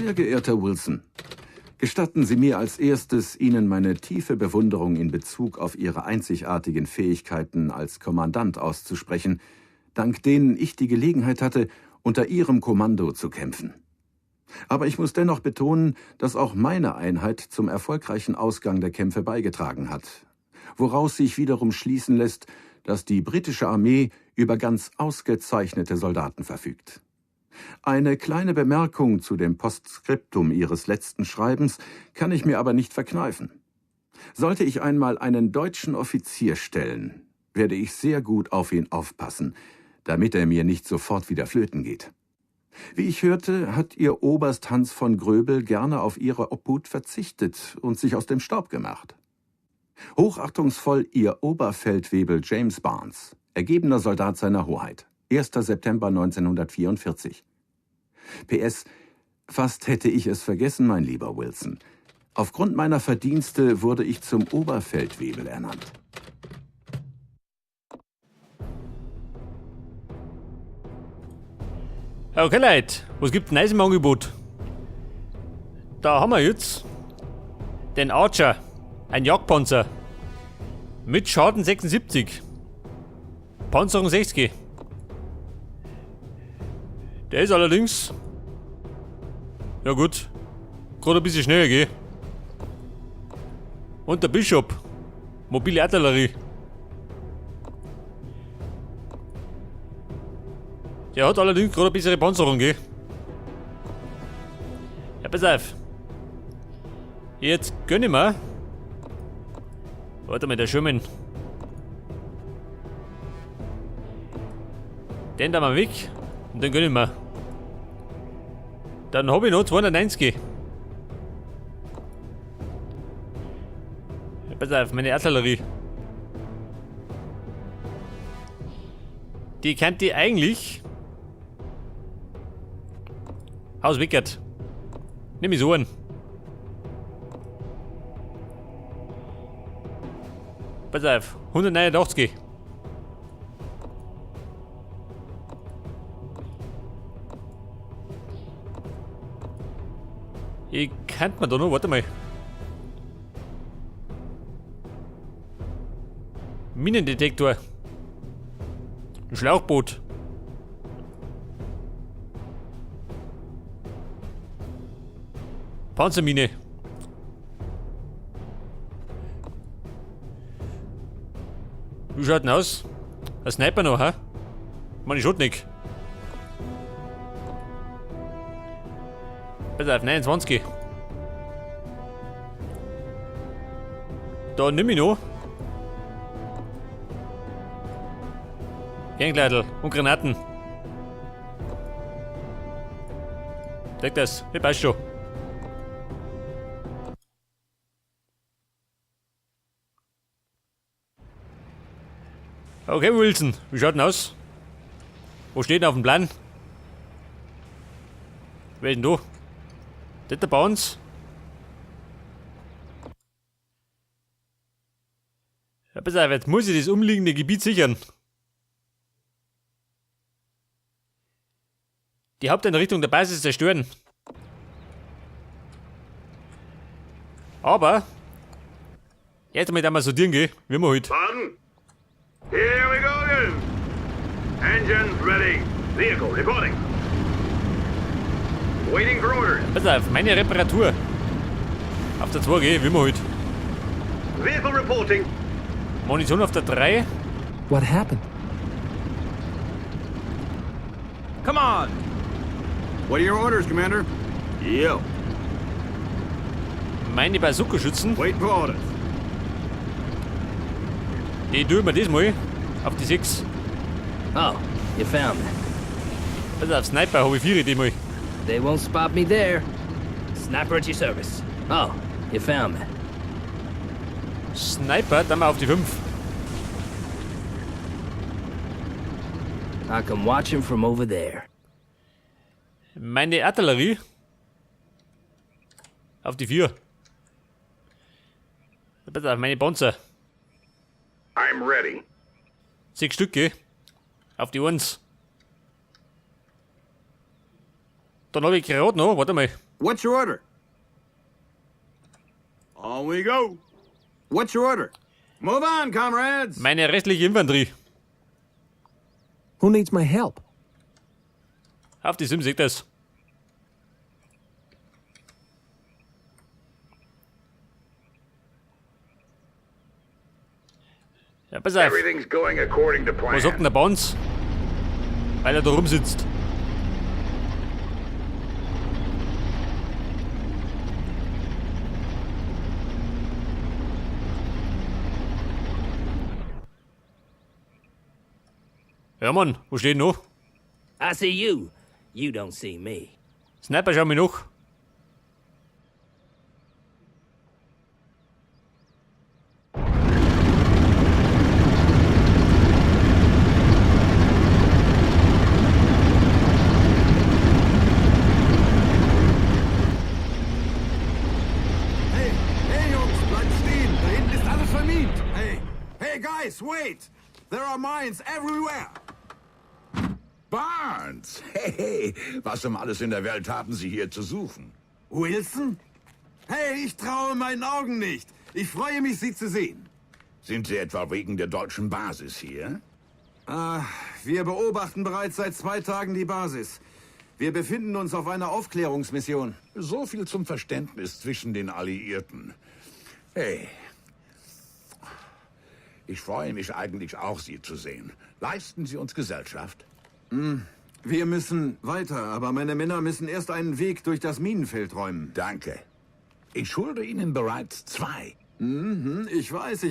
Sehr geehrter Wilson, gestatten Sie mir als erstes, Ihnen meine tiefe Bewunderung in Bezug auf Ihre einzigartigen Fähigkeiten als Kommandant auszusprechen, dank denen ich die Gelegenheit hatte, unter Ihrem Kommando zu kämpfen. Aber ich muss dennoch betonen, dass auch meine Einheit zum erfolgreichen Ausgang der Kämpfe beigetragen hat, woraus sich wiederum schließen lässt, dass die britische Armee über ganz ausgezeichnete Soldaten verfügt. Eine kleine Bemerkung zu dem Postskriptum Ihres letzten Schreibens kann ich mir aber nicht verkneifen. Sollte ich einmal einen deutschen Offizier stellen, werde ich sehr gut auf ihn aufpassen, damit er mir nicht sofort wieder flöten geht. Wie ich hörte, hat Ihr Oberst Hans von Gröbel gerne auf Ihre Obhut verzichtet und sich aus dem Staub gemacht. Hochachtungsvoll Ihr Oberfeldwebel James Barnes, ergebener Soldat seiner Hoheit, 1. September 1944. PS, fast hätte ich es vergessen, mein lieber Wilson. Aufgrund meiner Verdienste wurde ich zum Oberfeldwebel ernannt. Okay Leute, was gibt's Neues im Angebot? Da haben wir jetzt den Archer, ein Jagdpanzer mit Schaden 76, Panzerung 60. Der ist allerdings, ja gut, gerade ein bisschen schneller gehen. Und der Bishop, mobile Artillerie. Der hat allerdings gerade eine bessere Panzerung, gell? Ja, pass auf. Jetzt gönn ich mir. Warte mal, der Schirmen. Den da mal weg. Und den gönn ich mir. Dann habe ich noch 290. Ja, pass auf, meine Artillerie. Die kann die eigentlich auswickert. Nimm ich so an. Pass auf, 189. Ich kann mir da noch, warte mal. Minendetektor. Ein Schlauchboot. Panzermine. Wie schaut denn aus? Ein Sniper noch, ha? Meine Schotnik. Pass auf, 29. Da nimm ich noch. Gangleitl und Granaten. Deck das, das passt schon. Okay, Wilson, wie schaut denn aus? Wo steht denn auf dem Plan? Wer ist denn du? Das der bei uns? Ja, pass auf, jetzt muss ich das umliegende Gebiet sichern. Die Haupteinrichtung der Basis zerstören. Aber jetzt damit einmal sortieren gehen, wie wir heute. Pardon? Here we go again. Engines ready. Vehicle reporting. Waiting for orders. Pass auf, meine Reparatur. Auf der 2 gehen, wie wir heute. Vehicle reporting. Munition auf der 3. What happened? Come on! What are your orders, Commander? Yo. Meine Bazooka-Schützen. Wait for orders. Die tun wir diesmal auf die 6. Oh, you found me. Pass auf, Sniper habe ich 4 diesmal. They won't spot me there. Sniper at your service. Oh, you found me. Sniper, dann mal auf die 5. I can watch him from over there. Meine Artillerie auf die 4. Pass auf, meine Panzer. I'm ready. 6 Stücke auf die 1. Dann habe ich gerade noch, warte mal. What's your order? On we go. What's your order? Move on, comrades. Meine restliche Infanterie. Who needs my help? Auf die Sim, seht das. Ja, pass auf. Everything's going according to plan. Was sagt denn der Bounce? Weil er da rumsitzt. Ja, Mann, wo steht noch? I see you. You don't see me. Sniper, schau mich noch. Hey, Jungs, bleibt stehen. Da hinten ist alles vermint. Hey, guys, wait. There are mines everywhere. Barnes! Hey, was um alles in der Welt haben Sie hier zu suchen? Wilson? Hey, ich traue meinen Augen nicht. Ich freue mich, Sie zu sehen. Sind Sie etwa wegen der deutschen Basis hier? Wir beobachten bereits seit 2 Tagen die Basis. Wir befinden uns auf einer Aufklärungsmission. So viel zum Verständnis zwischen den Alliierten. Hey, ich freue mich eigentlich auch, Sie zu sehen. Leisten Sie uns Gesellschaft? Wir müssen weiter, aber meine Männer müssen erst einen Weg durch das Minenfeld räumen. Danke. Ich schulde Ihnen bereits 2. Ich weiß.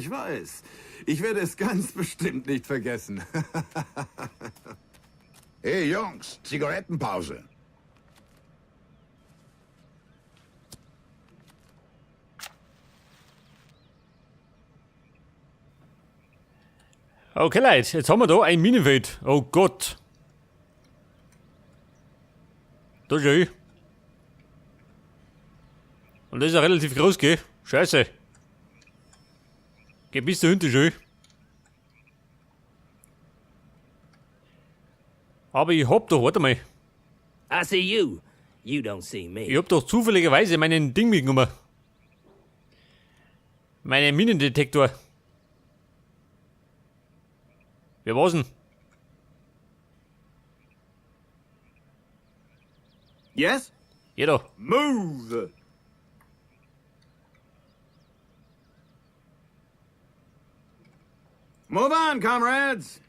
Ich werde es ganz bestimmt nicht vergessen. Hey Jungs, Zigarettenpause. Okay, Leute, jetzt haben wir da ein Minenfeld. Oh Gott. Da schau. Und das ist ja relativ groß, gell? Scheiße. Geh bis da hinten schon. Aber ich hab doch, warte mal. I see you. You don't see me. Ich hab doch zufälligerweise meinen Ding mitgenommen. Meinen Minendetektor. Wer war's denn? Yes? Jeder. Move! Move on, comrades.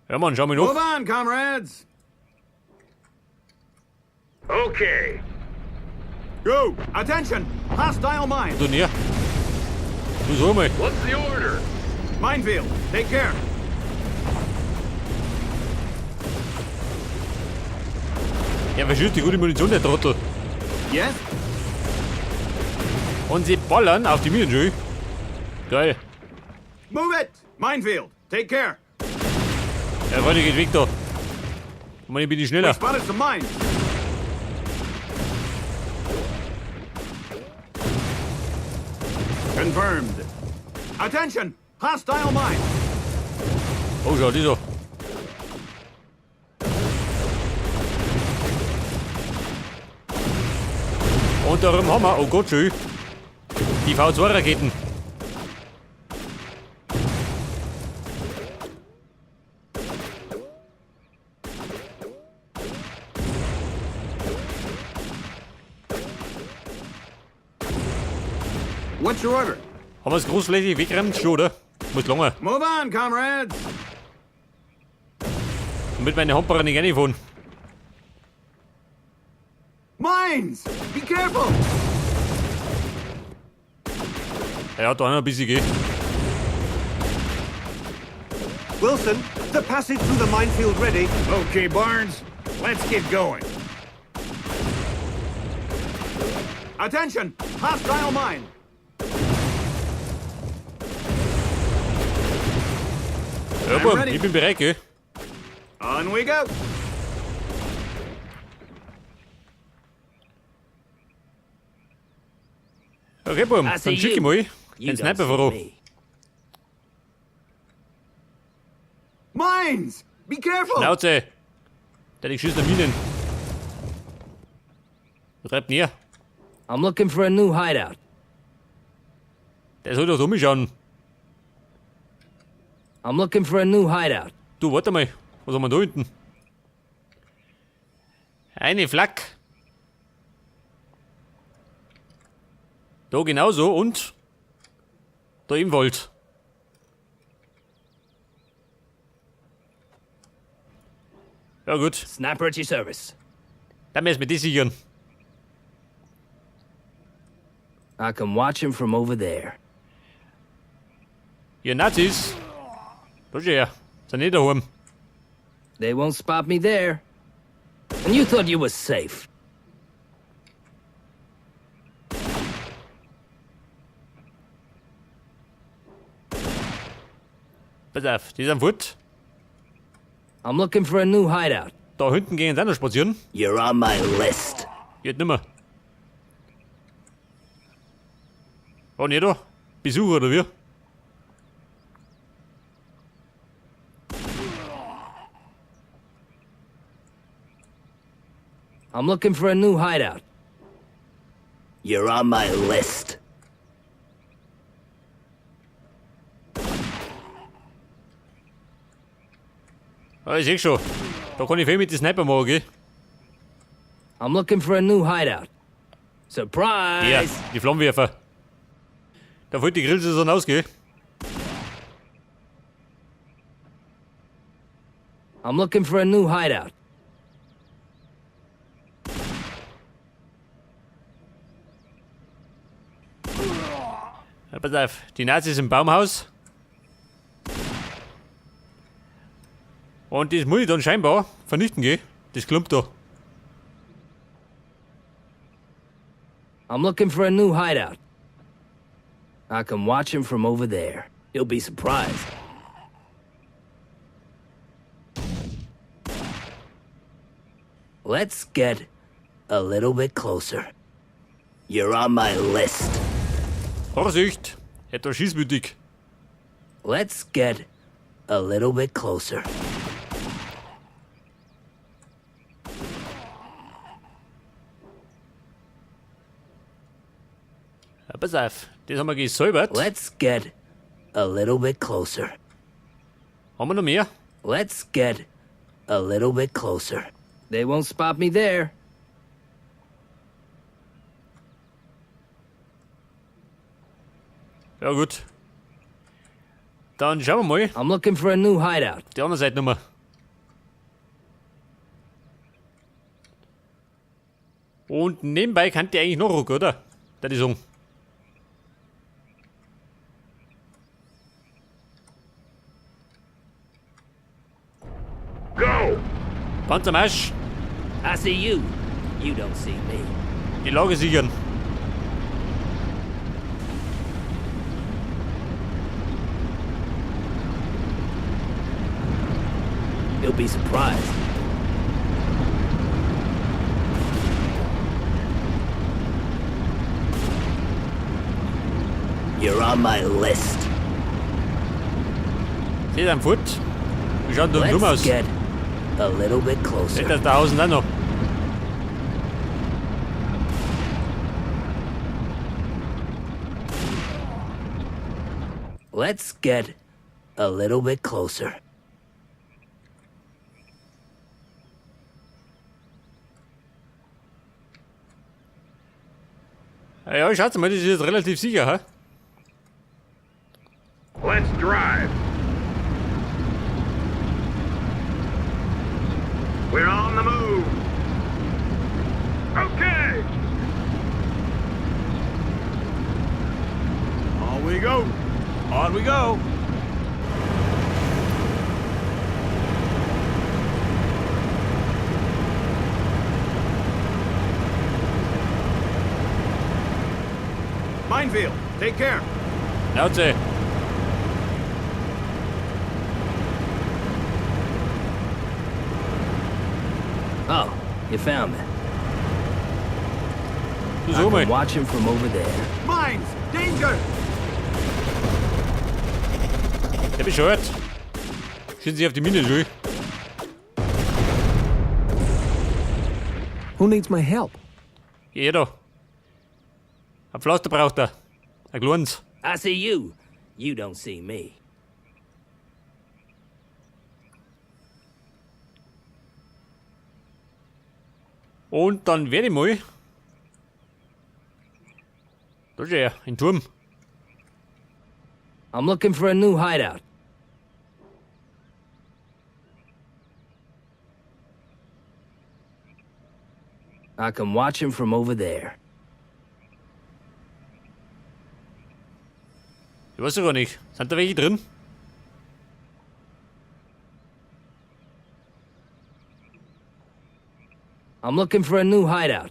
Ja, Mann, schau mich Move noch. on, comrades. Okay. Go! Attention! Hostile mine! Du näher. Du so mal. What's the order? Minefield! Take care! Ja, verschießt die gute Munition, der Trottel. Yes? Und sie ballern auf die Minen schon. Geil. Move it! Minefield! Take care! Ja, Freunde, geht weg da. Und ich bin ich We schneller. spotted some mines! Confirmed. Attention! Hostile mine! Oh, schau, die so. Und darum haben wir, oh Gott, schön, die V2-Raketen. What's your order? Haben wir es großflächig weggerannt schon, oder? Muss lange. Move on, comrades. Und mit meinen Handbarren nicht reinfahren. Mines! Be careful! Ja, da noch ein bisschen geht. Wilson, the passage through the minefield ready. Okay, Barnes. Let's get going. Attention! Hostile mine! Ja, I'm Bum, ready. ich bin bereit, gell? On we go! Okay, Bum, I dann see schick ich you. mal You den don't Sniper see voran. me. Mines! Be careful! Schnauze! Der ich schießt nach Minen. Treibt näher. I'm looking for a new hideout. Der soll doch da schauen. I'm looking for a new hideout. Du, warte mal. Was haben wir da hinten? Eine Flak. Da genauso und da im Wald. Ja gut, Snapper at your service. dann müssen wir die sichern. I can watch him from over there. Ihr Nazis. Da schau her. Sind nicht daheim. They won't spot me there. And you thought you were safe. Pass auf, die sind fort. I'm looking for a new hideout. Da hinten gehen sie auch noch spazieren. You're on my list. Geht nimmer. Oh, nicht da? Besucher oder wie? I'm looking for a new hideout. You're on my list. Ah, ich seh schon. Da kann ich viel mit den Sniper machen, gell? I'm looking for a new hideout. Surprise! Ja, die Flammenwerfer. Da wollte die Grillsaison ausgehen. I'm looking for a new hideout. Ja, pass auf, die Nazis im Baumhaus. Und das muss ich dann scheinbar vernichten gehen. Das Klump da. I'm looking for a new hideout. I can watch him from over there. You'll be surprised. Let's get a little bit closer. You're on my list. Vorsicht! Etwas schießmütig. Let's get a little bit closer. Ja, pass auf, das haben wir gesäubert. Let's get a little bit closer. Haben wir noch mehr? Let's get a little bit closer. They won't spot me there. Ja gut. Dann schauen wir mal. I'm looking for a new hideout. Die andere Seite nochmal. Und nebenbei kann die eigentlich noch rucken, oder? Der die sagen. Go! Panzermarsch. I see you. You don't see me. Die Lage sichern. You'll be surprised. You're on my list. Seht am Foot. Wie schaut denn dumm aus? Let's get a little bit closer. Seht das da außen auch noch. Let's get a little bit closer. Ja, schaut mal, das ist jetzt relativ sicher, ha? Let's drive. We're on the move. Okay. On we go. On we go. Minefield, take care. Schnauze. Oh, you found me. Du I so mal. can watch him from over there. Mines, danger! Der bescheuert. Schießen sich auf die Mine durch. Who needs my help? Jeder. Ein Pflaster braucht er. Ein kleines. I see you. You don't see me. Und dann werde ich mal. Da ist er, ein Turm. I'm looking for a new hideout. I can watch him from over there. Ich weiß ja gar nicht. Sind da welche drin? I'm looking for a new hideout.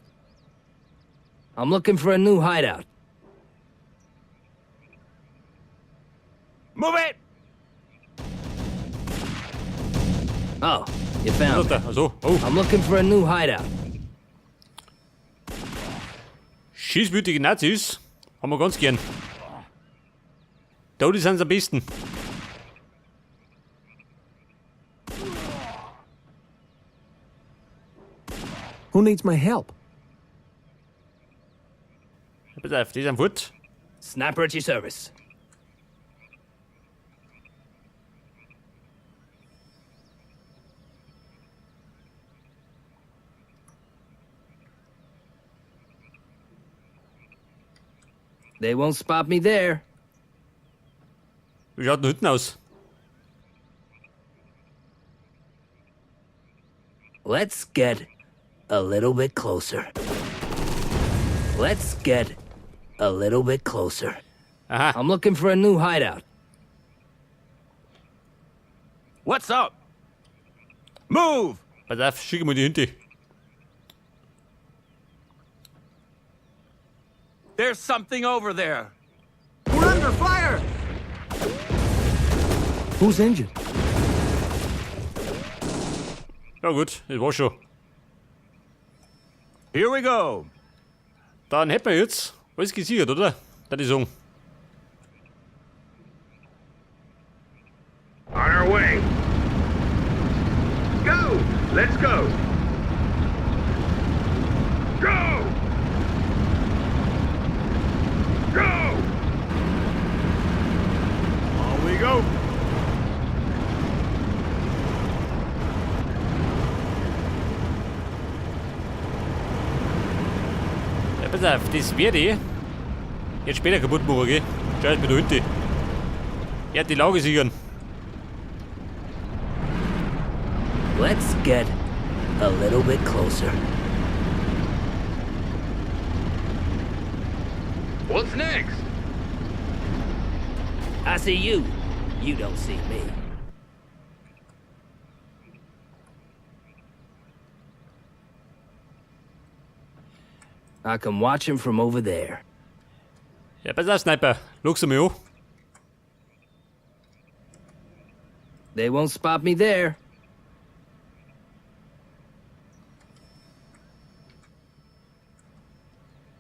I'm looking for a new hideout. Move it! Oh, you Was found ist me. da? Achso. Oh. I'm looking for a new hideout. Schießwütige Nazis. Haben wir ganz gern. Da, die sind's am besten. Who needs my help? Pass auf, die sind fort. Sniper at your service. They won't spot me there. Wie schaut denn hinten aus? Let's get a little bit closer. Let's get a little bit closer. Aha. I'm looking for a new hideout. What's up? Move! Pass auf, schicke mal die Hinte. There's something over there. We're under fire! Who's injured? Ja gut, das war schon. Here we go. Dann hätten wir jetzt alles gesichert, oder? Würde ich sagen. On our way. Go! Let's go! Go! Go! On we go. Ja, pass auf, das werde ich jetzt später kaputt machen, gell? Schau jetzt mit der Hinte. Er hat die Lage sichern. Let's get a little bit closer. What's next? I see you. You don't see me. I can watch him from over there. Ja, pass auf, Sniper. Schau mich an. They won't spot me there.